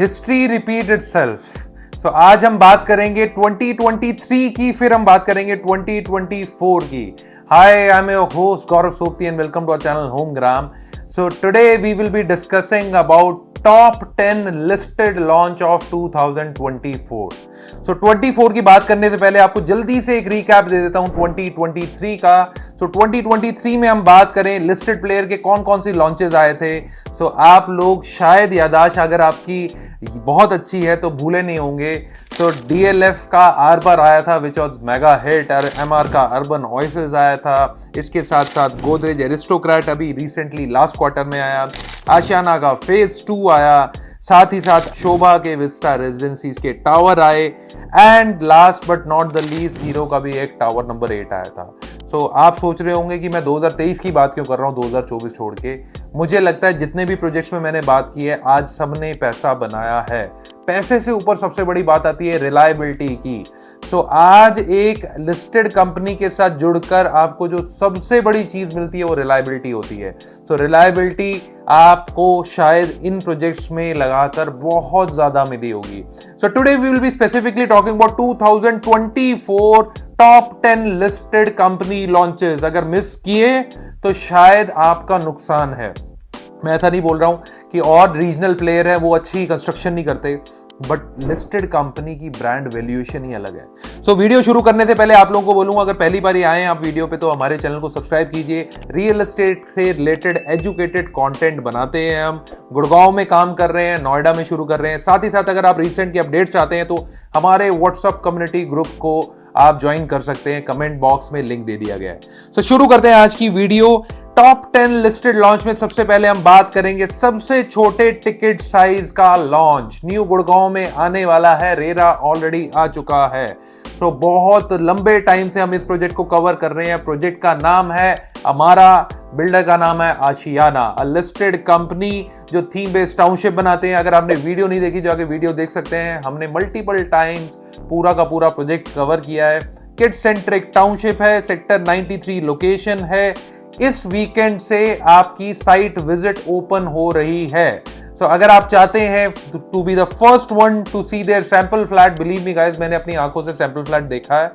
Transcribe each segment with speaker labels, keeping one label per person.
Speaker 1: History repeat itself. आज हम बात करेंगे 2023 की, फिर हम बात करेंगे 2024 की। Hi, I am your host Gaurav Sopti and welcome to our channel Homegram. So today we will be discussing about top 10 listed launch of 2024. So 24 की बात करने से पहले आपको जल्दी से एक रिकैप दे देता हूं 2023 का। So 2023 में हम बात करें लिस्टेड प्लेयर के कौन कौन सी लॉन्चेस आए थे। So आप लोग शायद याददाश्त अगर आपकी बहुत अच्छी है तो भूले नहीं होंगे। तो DLF का आर्बर आया था विच वॉज मेगा हिट, और MR का अर्बन ऑयसिस आया था। इसके साथ साथ गोदरेज एरिस्टोक्रेट अभी रिसेंटली लास्ट क्वार्टर में आया। आशियाना का फेज 2 आया। साथ ही साथ शोभा के विस्टा रेजिडेंसीज के टावर आए। And last but not the least, hero का भी एक टावर नंबर 8 आया था। आप सोच रहे होंगे कि मैं 2023 की बात क्यों कर रहा हूं 2024 छोड़ के। मुझे लगता है जितने भी प्रोजेक्ट्स में मैंने बात की है, आज सबने पैसा बनाया है। पैसे से ऊपर सबसे बड़ी बात आती है रिलायबिलिटी की। आज एक लिस्टेड कंपनी के साथ जुड़कर आपको जो सबसे बड़ी चीज मिलती है वो रिलायबिलिटी होती है। रिलायबिलिटी आपको शायद इन प्रोजेक्ट्स में लगाकर बहुत ज्यादा मिली होगी। Today we will be specifically talking about 2024 top 10 listed company launches. अगर मिस किए तो शायद आपका नुकसान है। मैं ऐसा नहीं बोल रहा हूं कि और रीजनल प्लेयर है वो अच्छी कंस्ट्रक्शन नहीं करते, बट लिस्टेड कंपनी की ब्रांड वैल्यूएशन ही अलग है। वीडियो शुरू करने से पहले आप लोगों को बोलूंगा, अगर पहली बार आए हैं आप वीडियो पे तो हमारे चैनल को सब्सक्राइब कीजिए। रियल एस्टेट से रिलेटेड एजुकेटेड कंटेंट बनाते हैं हम। गुड़गांव में काम कर रहे हैं, नोएडा में शुरू कर रहे हैं। साथ ही साथ अगर आप रिसेंट की अपडेट चाहते हैं तो हमारे व्हाट्सएप कम्युनिटी ग्रुप को आप ज्वाइन कर सकते हैं। कमेंट बॉक्स में लिंक दे दिया गया है। शुरू करते हैं आज की वीडियो। टॉप 10 लिस्टेड लॉन्च में सबसे पहले हम बात करेंगे सबसे छोटे टिकट साइज का लॉन्च। न्यू गुड़गांव में आने वाला है। रेरा ऑलरेडी आ चुका है। बहुत लंबे टाइम से हम इस प्रोजेक्ट को कवर कर रहे हैं। प्रोजेक्ट का नाम है हमारा, बिल्डर का नाम है आशियाना, अ लिस्टेड कंपनी जो थीम बेस्ड टाउनशिप बनाते हैं। अगर आपने वीडियो नहीं देखी जाके वीडियो देख सकते हैं। हमने मल्टीपल टाइम्स पूरा का पूरा प्रोजेक्ट कवर किया है। किड सेंट्रिक टाउनशिप है, सेक्टर 93 लोकेशन है। इस वीकेंड से आपकी साइट विजिट ओपन हो रही है। अगर आप चाहते हैं to be the first one to see their sample flat, believe me guys, मैंने अपनी आंखों से सैंपल फ्लैट देखा है।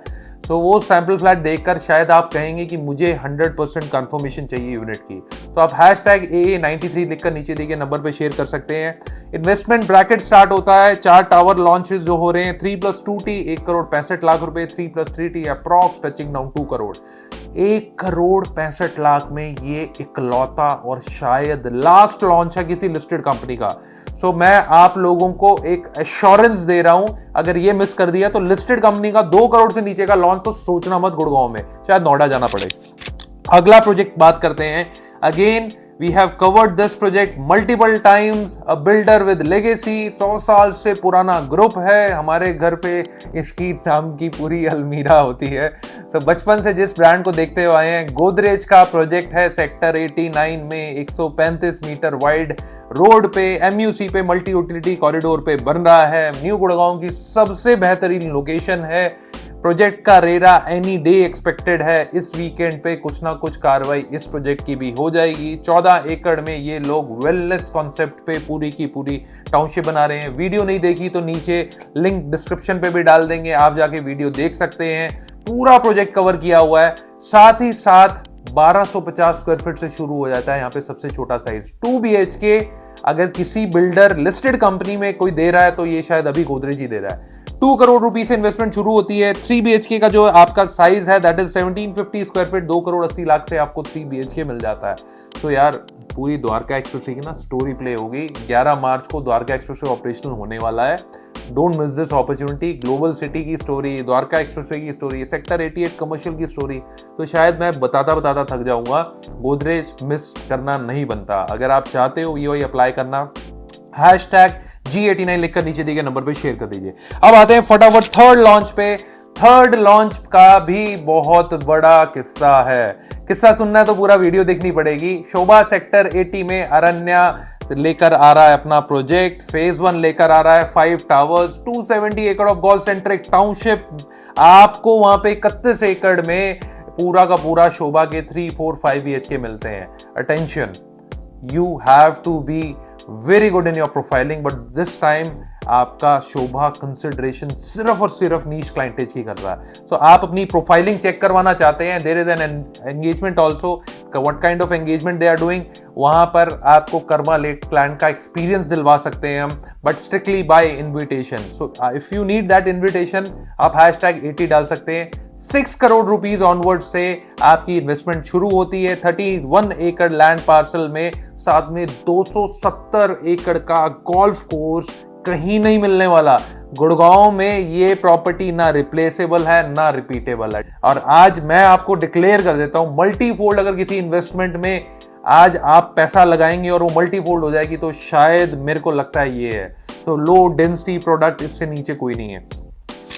Speaker 1: वो सैंपल फ्लैट देखकर शायद आप कहेंगे कि मुझे 100% कंफर्मेशन चाहिए यूनिट की। आप #AA93 लिखकर नीचे दिए गए नंबर पे शेयर कर सकते हैं। इन्वेस्टमेंट ब्रैकेट स्टार्ट होता है। 4 टावर लॉन्चेस जो हो रहे हैं, 3+2T 1,65,00,000 रुपए, 3+3T approx touching down 2 crore. 1,65,00,000 में ये इकलौता और शायद लास्ट लॉन्च है किसी लिस्टेड कंपनी का। मैं आप लोगों को एक एश्योरेंस दे रहा हूं, अगर ये मिस कर दिया तो लिस्टेड कंपनी का 2 करोड़ से नीचे का लॉन्च तो सोचना मत गुड़गांव में, शायद नोएडा जाना पड़े। अगला प्रोजेक्ट बात करते हैं। Again we have covered this project multiple times. A builder with legacy, 100 साल से पुराना ग्रुप है। हमारे घर पे इसकी नाम की पूरी अलमीरा होती है। बचपन से जिस ब्रांड को देखते हुए आए हैं, गोदरेज का प्रोजेक्ट है सेक्टर 89 में 135 मीटर वाइड रोड पे, MUC पे, मल्टी यूटिलिटी कॉरिडोर पे बन रहा है। न्यू गुड़गांव की सबसे बेहतरीन लोकेशन है। प्रोजेक्ट का रेरा एनी डे एक्सपेक्टेड है। इस वीकेंड पे कुछ ना कुछ कार्रवाई इस प्रोजेक्ट की भी हो जाएगी। 14 एकड़ में ये लोग वेलनेस कॉन्सेप्ट पे पूरी की पूरी टाउनशिप बना रहे हैं। वीडियो नहीं देखी तो नीचे लिंक डिस्क्रिप्शन पे भी डाल देंगे, आप जाके वीडियो देख सकते हैं। पूरा प्रोजेक्ट कवर किया हुआ है। साथ ही साथ 1250 स्क्वायर फीट से शुरू हो जाता है यहाँ पे सबसे छोटा साइज 2 BHK। अगर किसी बिल्डर लिस्टेड कंपनी में कोई दे रहा है तो ये शायद अभी गोदरेज ही दे रहा है। 2 करोड़ रुपए से इन्वेस्टमेंट शुरू होती है। 3 BHK का जो आपका साइज है दैट इज 1750 स्क्वायर फीट, 2,80,00,000 से आपको 3 BHK मिल जाता है। यार पूरी द्वारका एक्सप्रेस की ना स्टोरी प्ले होगी। 11 मार्च को द्वारका एक्सप्रेस ऑपरेशनल होने वाला है। Don't miss this opportunity. Global city की स्टोरी, द्वारका एक्सप्रेसवे की स्टोरी, सेक्टर 88 कमर्शियल की स्टोरी, तो शायद मैं बताता थक जाऊंगा। गोदरेज मिस करना नहीं बनता। अगर आप चाहते हो ये अप्लाई करना, #G89 लिखकर नीचे दिए गए नंबर पे शेयर कर दीजिए। अब आते हैं फटाफट थर्ड लॉन्च पे। थर्ड लॉन्च का भी बहुत बड़ा किस्सा है। किस्सा सुनना है तो पूरा वीडियो देखनी पड़ेगी। शोभा सेक्टर 80 में अरण्या लेकर आ रहा है अपना प्रोजेक्ट। फेज 1 लेकर आ रहा है 5 टावर्स, 270 एकड़ ऑफ गोल्फ सेंट्रिक टाउनशिप। आपको वहां पे 31 एकड़ में पूरा का पूरा शोभा के 3, 4, 5 BHK मिलते हैं। Attention, you have to be very good in your profiling, but this time आपका शोभा कंसिडरेशन सिर्फ और सिर्फ नीश क्लाइंटेज की कर रहा है. So आप अपनी प्रोफाइलिंग चेक करवाना चाहते हैं, there is an engagement also, what kind of engagement they are doing, वहां पर आपको कर्मा लेट क्लाइंट का एक्सपीरियंस दिलवा सकते हैं हम, but strictly by invitation. So if you need that invitation आप #80 डाल सकते हैं. 6 करोड़ रुपीज ऑनवर्ड से आपकी इन्वेस्टमेंट शुरू होती है 31 एकड़ लैंड पार्सल में, साथ में 270 एकड़ का गोल्फ कोर्स, कहीं नहीं मिलने वाला. गुड़गांव में ये प्रॉपर्टी ना रिप्लेसेबल है ना रिपीटेबल है. और आज मैं आपको डिक्लेयर कर देता हूं, मल्टीफोल्ड अगर किसी इन्वेस्टमेंट में आज आप पैसा लगाएंगे और वो मल्टीफोल्ड हो जाएगी तो शायद मेरे को लगता है ये है. सो लो डेंसिटी प्रोडक्ट, इससे नीचे कोई नहीं है.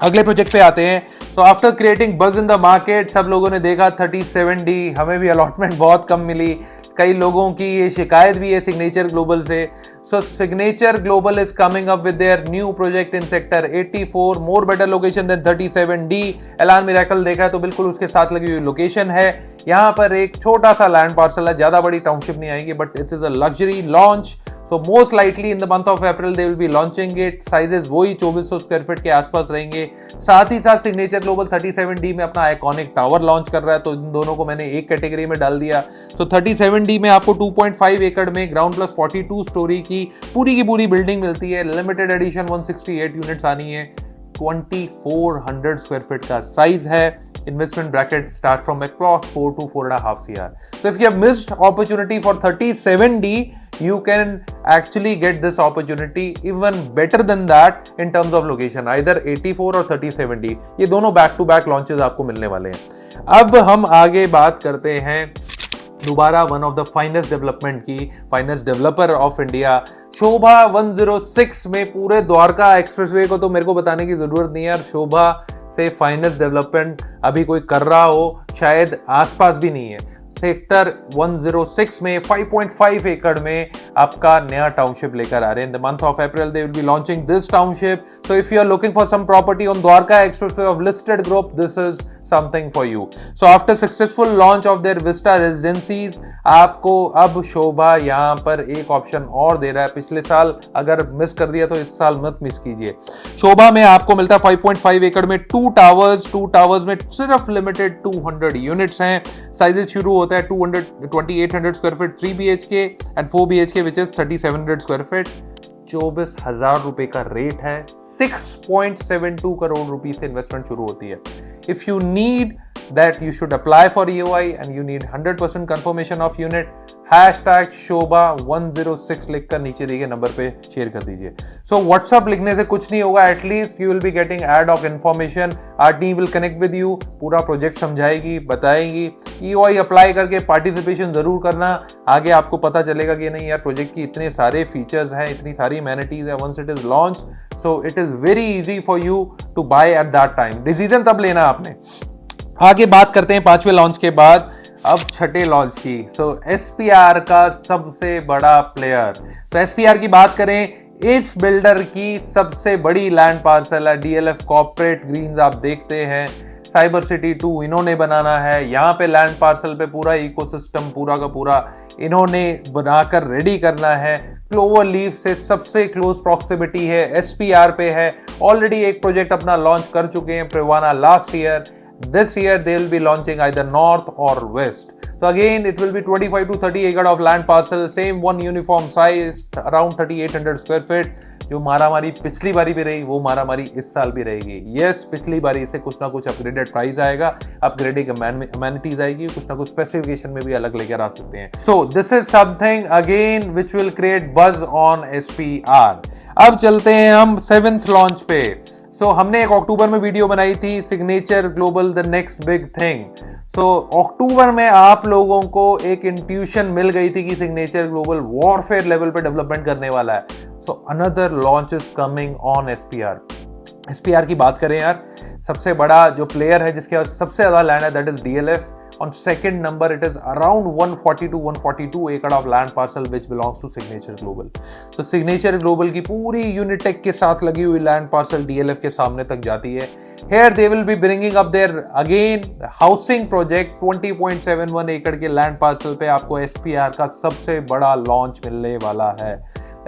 Speaker 1: अगले प्रोजेक्ट पे आते हैं. तो आफ्टर क्रिएटिंग बज इन द मार्केट, सब लोगों ने देखा 37D, हमें भी अलॉटमेंट बहुत कम मिली. कई लोगों की ये शिकायत भी है सिग्नेचर ग्लोबल से. So signature global is coming up with their new project in sector 84, more better location than 37D. Elan miracle देखा है तो बिल्कुल उसके साथ लगी हुई लोकेशन है. यहाँ पर एक छोटा सा लैंड पार्सल है, ज्यादा बड़ी टाउनशिप नहीं आएगी, but it is a luxury launch. So most likely in the month of April they will be launching it. Sizes वही 2400 स्क्वायर फीट के आसपास रहेंगे. साथ ही साथ सिग्नेचर ग्लोबल 37D में अपना आइकॉनिक टावर लॉन्च कर रहा है, तो इन दोनों को मैंने एक कैटेगरी में डाल दिया. तो 37D में आपको 2.5 एकड़ में ग्राउंड प्लस 42 स्टोरी की पूरी बिल्डिंग मिलती है. लिमिटेड एडिशन 168 यूनिट्स आनी है. 2400 स्क्वायर फीट का साइज है. Investment bracket start from across 4 to 4.5 CR. So if you have missed opportunity for 37D, you can actually get this opportunity even better than that in terms of location, either 84 और 37D. ये दोनों back to back launches आपको मिलने वाले हैं. अब हम आगे बात करते हैं दोबारा one of the finest development की, फाइनेस्ट डेवलपर ऑफ इंडिया, शोभा 106 में. पूरे द्वारका एक्सप्रेसवे को तो मेरे को बताने की जरूरत नहीं है यार, शोभा से फाइनेस्ट डेवलपमेंट अभी कोई कर रहा हो शायद आसपास भी नहीं है. सेक्टर 106 में 5.5 एकड़ में आपका नया टाउनशिप लेकर आ रहे हैं. In the month of April they will be launching this township. So if you are looking for some property on Dwarka expressway of listed group, this is something for you. So after successful launch of their Vista residencies, आपको अब शोभा यहाँ पर एक option और दे रहा है. पिछले साल अगर मिस कर दिया तो इस साल मत मिस कीजिए. शोभा में आपको मिलता है 5.5 एकड़ में 2 टावर्स में सिर्फ लिमिटेड 200 यूनिट्स हैं. साइजेस शुरू होता है 2800 square feet 3 BHK and 4 BHK which is 3700 square feet. 24,000 रुपए का रेट है. 6.72 करोड़ रुपए से इन्वेस्टमेंट शुरू होती है. If you need that, you should apply for EOI and you need 100% confirmation of unit. #Shobha106 लिखकर नीचे दिए गए नंबर पे शेयर कर दीजिए. So WhatsApp लिखने से कुछ नहीं होगा. At least you will be getting ad hoc information. Our team will connect with you. पूरा प्रोजेक्ट समझाएगी, बताएगी. EOI अप्लाई करके पार्टिसिपेशन जरूर करना. आगे आपको पता चलेगा कि नहीं यार प्रोजेक्ट की इतने सारे फीचर्स हैं, इतनी सारी amenities है. Once it is launched, so it is very easy for you to buy at that time. Decision तब लेना आपने. आगे बात करते हैं 5वें लॉन्च के बाद अब छठे लॉन्च की. सो SPR का सबसे बड़ा प्लेयर. तो SPR की बात करें, इस बिल्डर की सबसे बड़ी लैंड पार्सल है. DLF कॉर्पोरेट ग्रीन्स आप देखते हैं. साइबर सिटी 2 इन्होंने बनाना है. यहाँ पे लैंड पार्सल पे पूरा इकोसिस्टम पूरा का पूरा इन्होंने बनाकर रेडी करना है. क्लोवर लीफ से सबसे क्लोज प्रॉक्सिमिटी है. SPR पे है. ऑलरेडी एक प्रोजेक्ट अपना लॉन्च कर चुके हैं, Privana last year. This year they will be launching either north or west. So again it will be 25 to 30 acre of land parcel, same one uniform size, around 3800 square feet. जो मारामारी पिछली बारी भी रही वो मारामारी इस साल भी रहेगी. Yes, पिछली बारी से कुछ ना कुछ अपग्रेडेड प्राइस आएगा, अपग्रेडेड अमेनिटीज आएगी, कुछ ना कुछ स्पेसिफिकेशन में भी अलग लेकर आ सकते हैं. So this is something again which will create buzz on SPR. अब चलते हैं हम 7th लॉन्च पे. सो हमने एक अक्टूबर में वीडियो बनाई थी, signature global the next big thing. So October में आप लोगों को एक इंट्यूशन मिल गई थी कि सिग्नेचर ग्लोबल वॉरफेयर लेवल पे डेवलपमेंट करने वाला है. So another launch is coming on SPR की बात करें यार, सबसे बड़ा जो प्लेयर है जिसके पास सबसे ज्यादा लैंड है that is DLF. On second number, it is around 140 to 142 acre of land parcel which belongs to Signature Global. So Signature Global की पूरी Unitech के साथ लगी हुई land parcel DLF के सामने तक जाती है. Here they will be bringing up their again housing project. 20.71 एकड़ के land parcel पे आपको SPR का सबसे बड़ा launch मिलने वाला है.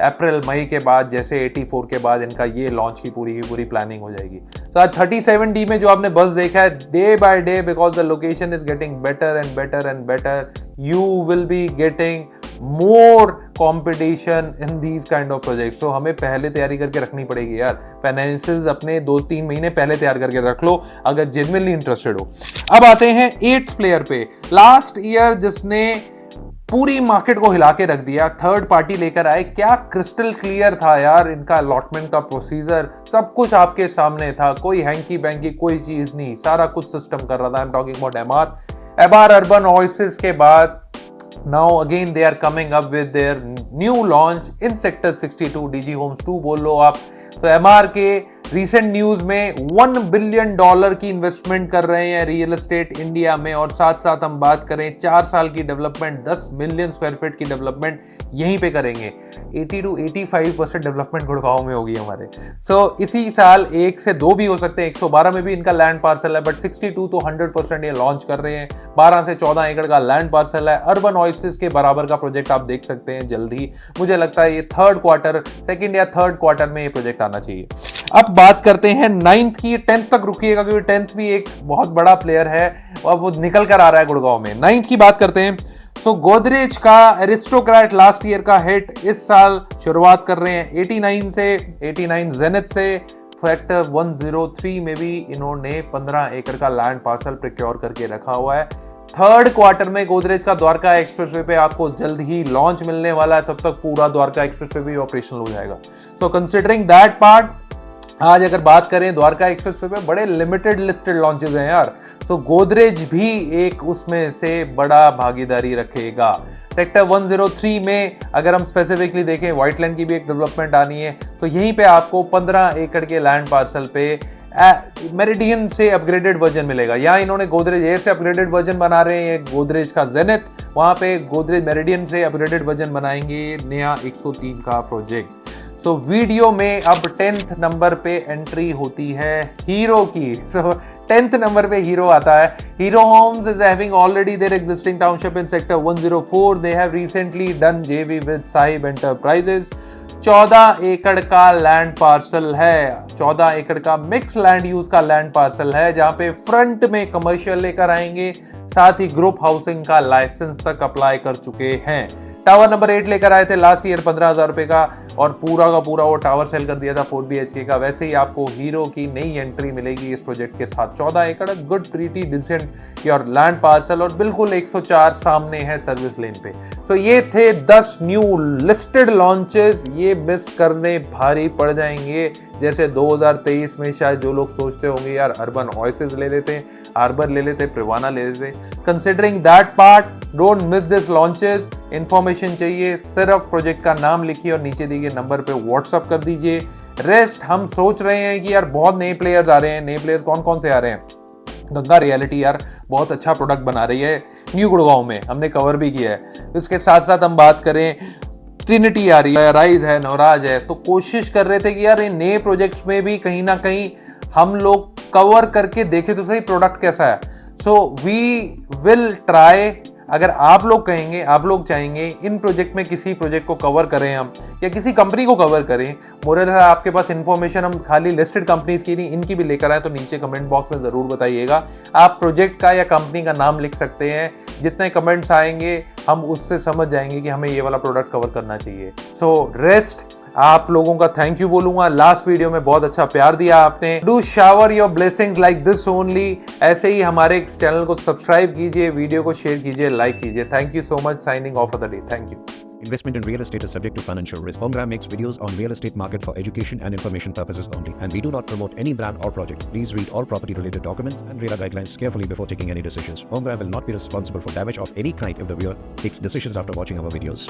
Speaker 1: अप्रैल मई के बाद जैसे 84 के बाद इनका ये लॉन्च की पूरी प्लानिंग हो जाएगी। तो आज 37D में जो आपने बस देखा है, day by day because the location is getting better and better and better, you will be getting more competition in these kind of project. So हमें पहले तैयारी करके रखनी पड़ेगी यार, फाइनेंशियल्स अपने 2-3 महीने पहले तैयार करके रख लो अगर जेन्युइनली इंटरेस्टेड हो। अब आते हैं 8th प्लेयर पे। लास्ट ईयर जिसने पूरी मार्केट को हिला के रख दिया, थर्ड पार्टी लेकर आए, क्या क्रिस्टल क्लियर था यार इनका अलॉटमेंट का प्रोसीजर, सब कुछ आपके सामने था, कोई हैंकी बैंकी कोई चीज नहीं, सारा कुछ सिस्टम कर रहा था। I am talking about MR urban oasis के बाद now again they are coming up with their new launch in sector 62, DG Homes 2 बोल लो आप। तो एमआर के रिसेंट न्यूज में $1 बिलियन की इन्वेस्टमेंट कर रहे हैं रियल एस्टेट इंडिया में, और साथ साथ हम बात करें 4 साल की डेवलपमेंट, 10 मिलियन स्क्वायर फीट की डेवलपमेंट यहीं पे करेंगे। 80 to 85% डेवलपमेंट गुड़गांव में होगी हमारे। सो इसी साल 1 से 2 भी हो सकते हैं, 112 में भी इनका लैंड पार्सल है, बट 62 तो 100% ये लॉन्च कर रहे हैं। 12 से 14 एकड़ का लैंड पार्सल है। अर्बन ओएसिस के बराबर का प्रोजेक्ट आप देख सकते हैं जल्दी, मुझे लगता है ये सेकंड या थर्ड क्वार्टर में ये प्रोजेक्ट आना चाहिए। अब बात करते हैं 9th की, 10th तक रुकिएगा क्योंकि 10th भी एक बहुत बड़ा प्लेयर है और वो निकल कर आ रहा है गुड़गांव में। 9th की बात करते हैं। सो गोदरेज का एरिस्टोक्रेट लास्ट ईयर का हिट इस साल शुरुआत कर रहे हैं 89 जेनिथ से। सेक्टर 103 में भी इन्होंने 15 एकड़ का लैंड पार्सल प्रिक्योर करके रखा हुआ है। थर्ड क्वार्टर में गोदरेज का द्वारका एक्सप्रेसवे पे आपको जल्द ही लॉन्च मिलने वाला है, तब तक पूरा द्वारका एक्सप्रेसवे भी ऑपरेशनल हो जाएगा। सो कंसिडरिंग दैट पार्ट, आज अगर बात करें द्वारका एक्सप्रेसवे पे बड़े लिमिटेड लिस्टेड लॉन्चेस हैं यार, तो गोदरेज भी एक उसमें से बड़ा भागीदारी रखेगा। सेक्टर 103 में अगर हम स्पेसिफिकली देखें, व्हाइटलैंड की भी एक डेवलपमेंट आनी है, तो यहीं पे आपको 15 एकड़ के लैंड पार्सल पे मेरिडियन से अपग्रेडेड वर्जन मिलेगा। यहाँ इन्होंने गोदरेज एयर से अपग्रेडेड वर्जन बना रहे हैं, गोदरेज का जेनिथ, वहां पे गोदरेज मेरिडियन से अपग्रेडेड वर्जन बनाएंगे नया 103 का प्रोजेक्ट। सो वीडियो में अब 10th नंबर पे एंट्री होती है हीरो की। सो 10th नंबर पे हीरो आता है। Hero Homes is having already their existing township in sector 104। They have recently done JV with Sahib enterprises. 14 एकड़ का लैंड पार्सल है, 14 एकड़ का मिक्स लैंड यूज का लैंड पार्सल है, जहां पे फ्रंट में कमर्शियल लेकर आएंगे, साथ ही ग्रुप हाउसिंग का लाइसेंस तक अप्लाई कर चुके हैं। टावर नंबर 8 लेकर आए थे लास्ट ईयर 15,000 रुपए का, और पूरा का पूरा वो टावर सेल कर दिया था 4 BHK का। वैसे ही आपको हीरो की नई एंट्री मिलेगी इस प्रोजेक्ट के साथ। 14 एकड़ good pretty decent your land parcel, और बिल्कुल 104 सामने है सर्विस लेन पे। तो ये थे 10 न्यू लिस्टेड लॉन्चेस, ये मिस करने भारी पड़ जाएंगे। जैसे 2023 में शायद जो लोग सोचते होंगे यार अर्बन ओएसिस ले लेते, आर्बर ले लेते, प्रिवाना ले लेते। Considering that part, don't miss this launches. Information चाहिए सिर्फ प्रोजेक्ट का नाम लिखिए और नीचे दिए नंबर पे व्हाट्सअप कर दीजिए। रेस्ट हम सोच रहे हैं कि यार बहुत नए प्लेयर्स आ रहे हैं। नए प्लेयर कौन कौन से आ रहे हैं? गंगा रियलिटी यार बहुत अच्छा प्रोडक्ट बना रही है न्यू गुड़गांव में, हमने कवर भी किया है। इसके साथ साथ हम बात करें, ट्रिनिटी आ रही है, राइज है, नवराज है। तो कोशिश कर रहे थे कि यार इन नए प्रोजेक्ट्स में भी कहीं ना कहीं हम लोग कवर करके देखें तो सही प्रोडक्ट कैसा है। सो वी विल ट्राई, अगर आप लोग कहेंगे, आप लोग चाहेंगे इन प्रोजेक्ट में किसी प्रोजेक्ट को कवर करें हम, या किसी कंपनी को कवर करें, मोरल है आपके पास इन्फॉर्मेशन हम खाली लिस्टेड कंपनीज की नहीं इनकी भी लेकर आए, तो नीचे कमेंट बॉक्स में जरूर बताइएगा। आप प्रोजेक्ट का या कंपनी का नाम लिख सकते हैं, जितने कमेंट्स आएंगे हम उससे समझ जाएंगे कि हमें ये वाला प्रोडक्ट कवर करना चाहिए। सो रेस्ट आप लोगों का थैंक यू बोलूंगा। लास्ट वीडियो में बहुत अच्छा प्यार दिया आपने। Do shower your blessings like this only. ऐसे ही हमारे चैनल को सब्सक्राइब कीजिए, वीडियो को शेयर कीजिए, लाइक कीजिए। Thank you so much. Signing off for the day. Thank you.
Speaker 2: Investment in real estate is subject to financial risk. Homegram makes videos on real estate market for education and information purposes only, and we do not promote any brand or project. Please read all property related documents and RERA guidelines carefully before taking any decisions. Homegram will not be responsible for damage of any kind if the viewer takes decisions after watching our videos.